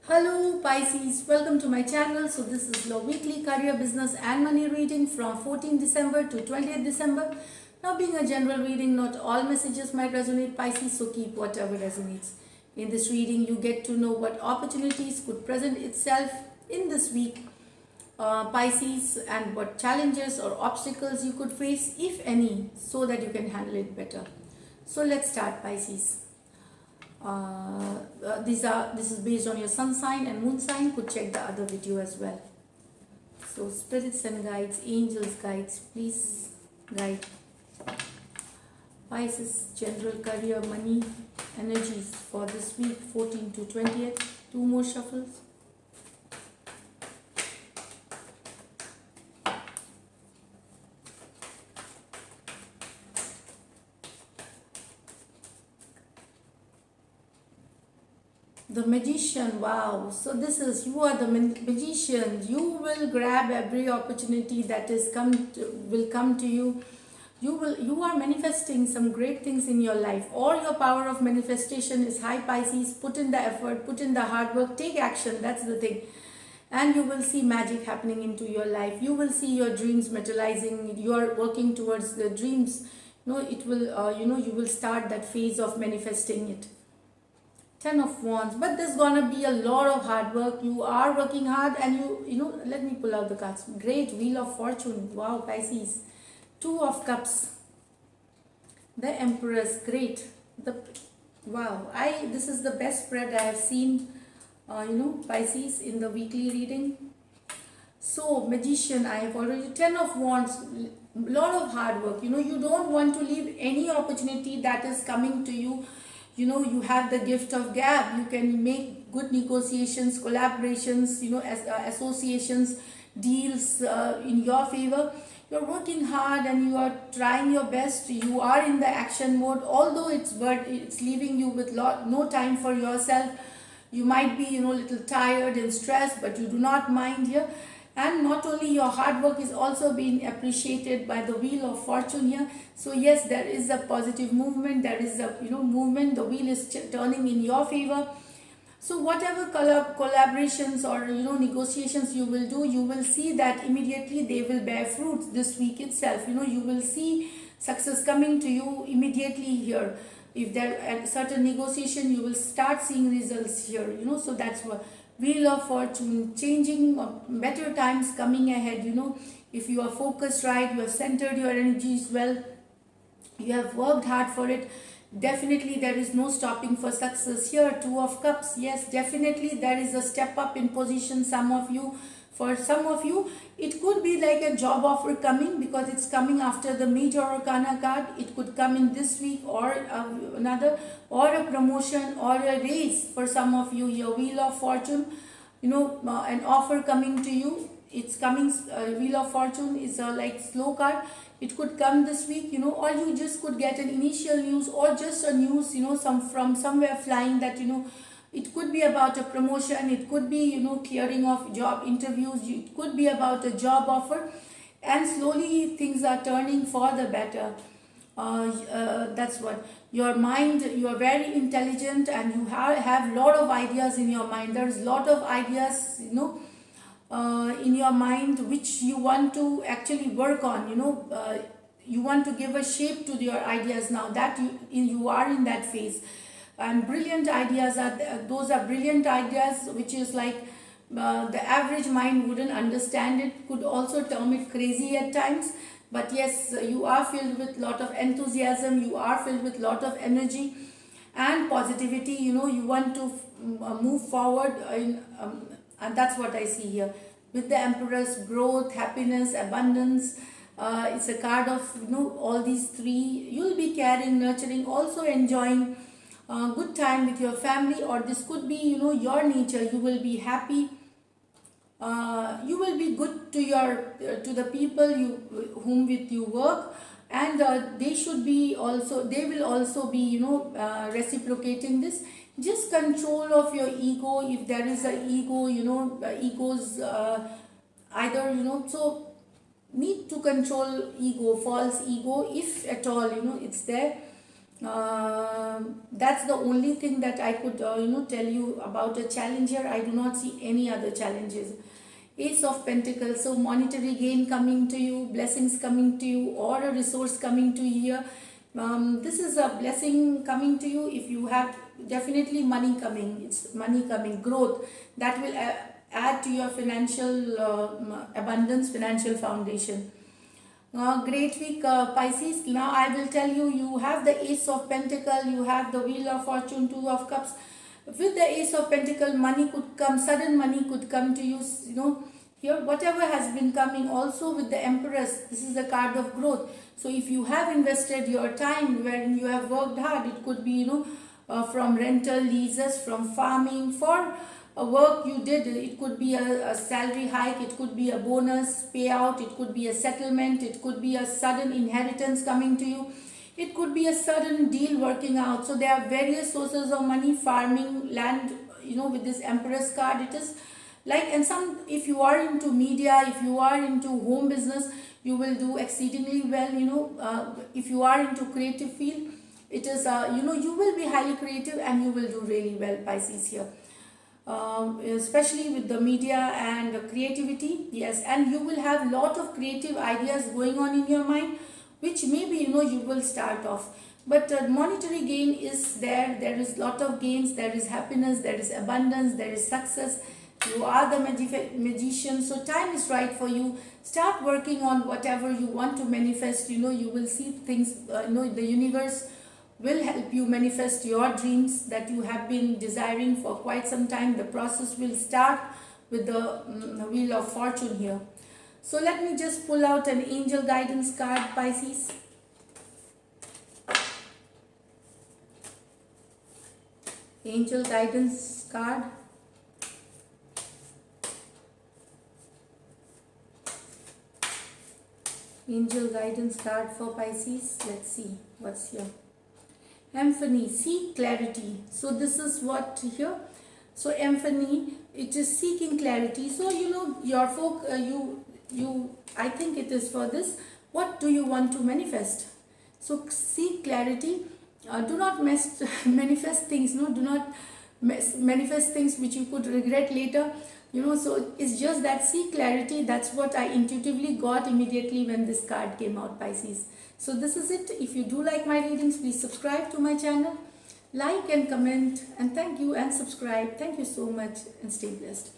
Hello Pisces, welcome to my channel. So this is your weekly career, business and money reading from 14th December to 20th December. Now being a general reading, not all messages might resonate Pisces, so keep whatever resonates. In this reading, you get to know what opportunities could present itself in this week, Pisces, and what challenges or obstacles you could face, if any, so that you can handle it better. So let's start Pisces. This is based on your sun sign and moon sign. Could check the other video as well. So spirits and guides, angels, guides, please guide Pisces general career, money, energies for this week 14 to 20th. Two more shuffles. The magician, wow. So this is, you are the magician. You will grab every opportunity that will come to you. You are manifesting some great things in your life, or your power of manifestation is high, Pisces. Put in the effort, put in the hard work, take action. That's the thing. And you will see magic happening into your life. You will see your dreams materializing. You are working towards the dreams. It will, you will start that phase of manifesting it. Ten of Wands, but there's gonna be a lot of hard work. You are working hard, and let me pull out the cards. Great, Wheel of Fortune, wow, Pisces. Two of Cups, the Empress, great. Wow, this is the best spread I have seen, Pisces, in the weekly reading. So Magician, I have already, Ten of Wands, lot of hard work. You don't want to leave any opportunity that is coming to you. You have the gift of gab. You can make good negotiations, collaborations, associations, deals in your favor. You're working hard and you are trying your best. You are in the action mode, although it's leaving you with no time for yourself. You might be little tired and stressed, but you do not mind here. And not only your hard work is also being appreciated by the Wheel of Fortune here. So yes, there is a positive movement. There is a movement. The wheel is turning in your favor. So whatever collaborations or negotiations you will do, you will see that immediately they will bear fruit this week itself. You will see success coming to you immediately here. If there at certain negotiation, you will start seeing results here. So that's what Wheel of Fortune, changing, better times coming ahead. If you are focused right, you have centered your energies well, you have worked hard for it, definitely there is no stopping for success here. Two of Cups, yes, definitely there is a step up in position. For some of you, it could be like a job offer coming, because it's coming after the Major Arcana card. It could come in this week, or another, or a promotion or a raise for some of you. Your Wheel of Fortune, an offer coming to you. It's coming. Wheel of Fortune is a like slow card. It could come this week, or you just could get an initial news, or just a news, from somewhere flying, that it could be about a promotion. It could be clearing of job interviews. It could be about a job offer, and slowly things are turning for the better. That's what your mind. You are very intelligent, and you have lot of ideas in your mind. There's lot of ideas in your mind which you want to actually work on. You want to give a shape to your ideas now that you are in that phase. And brilliant ideas are brilliant ideas, which is like the average mind wouldn't understand it, could also term it crazy at times. But yes, you are filled with lot of enthusiasm, you are filled with lot of energy and positivity. You want to move forward and that's what I see here with the Empress. Growth, happiness, abundance. It's a card of all these three. You'll be caring, nurturing, also enjoying good time with your family, or this could be your nature. You will be happy. You will be good to to the people whom with you work, and they will also be reciprocating this. Just control of your ego. If there is a ego, egos either so need to control ego, false ego, if at all it's there. That's the only thing that I could tell you about a challenger. I do not see any other challenges. Ace of Pentacles, so monetary gain coming to you, blessings coming to you, or a resource coming to you here. This is a blessing coming to you. If you have, definitely money coming, it's money coming, growth that will add to your financial abundance, financial foundation. Great week, Pisces. Now I will tell you, you have the Ace of Pentacle, you have the Wheel of Fortune, Two of Cups. With the Ace of Pentacle, money could come, sudden money could come to you, here, whatever has been coming. Also with the Empress, this is a card of growth. So if you have invested your time when you have worked hard, it could be, from rental leases, from farming, for a work you did, it could be a salary hike, it could be a bonus payout, it could be a settlement, it could be a sudden inheritance coming to you, it could be a sudden deal working out. So there are various sources of money, farming, land, with this Empress card. It is like, and some, if you are into media, if you are into home business, you will do exceedingly well. If you are into creative field, it is you will be highly creative and you will do really well, Pisces, here. Especially with the media and creativity, yes, and you will have lot of creative ideas going on in your mind, which maybe you will start off, but monetary gain is there is lot of gains, there is happiness, there is abundance, there is success. You are the magician, so time is right for you. Start working on whatever you want to manifest. You will see things, the universe will help you manifest your dreams that you have been desiring for quite some time. The process will start with the Wheel of Fortune here. So let me just pull out an angel guidance card, Pisces. Angel guidance card. Angel guidance card for Pisces. Let's see what's here. Epiphany, seek clarity. So this is what here. So epiphany, it is seeking clarity. So your folk, I think it is for this. What do you want to manifest? So seek clarity. Do not manifest things. No, do not manifest things which you could regret later. So it's just that seek clarity. That's what I intuitively got immediately when this card came out, Pisces. So this is it. If you do like my readings, please subscribe to my channel, like and comment, and thank you, and subscribe. Thank you so much and stay blessed.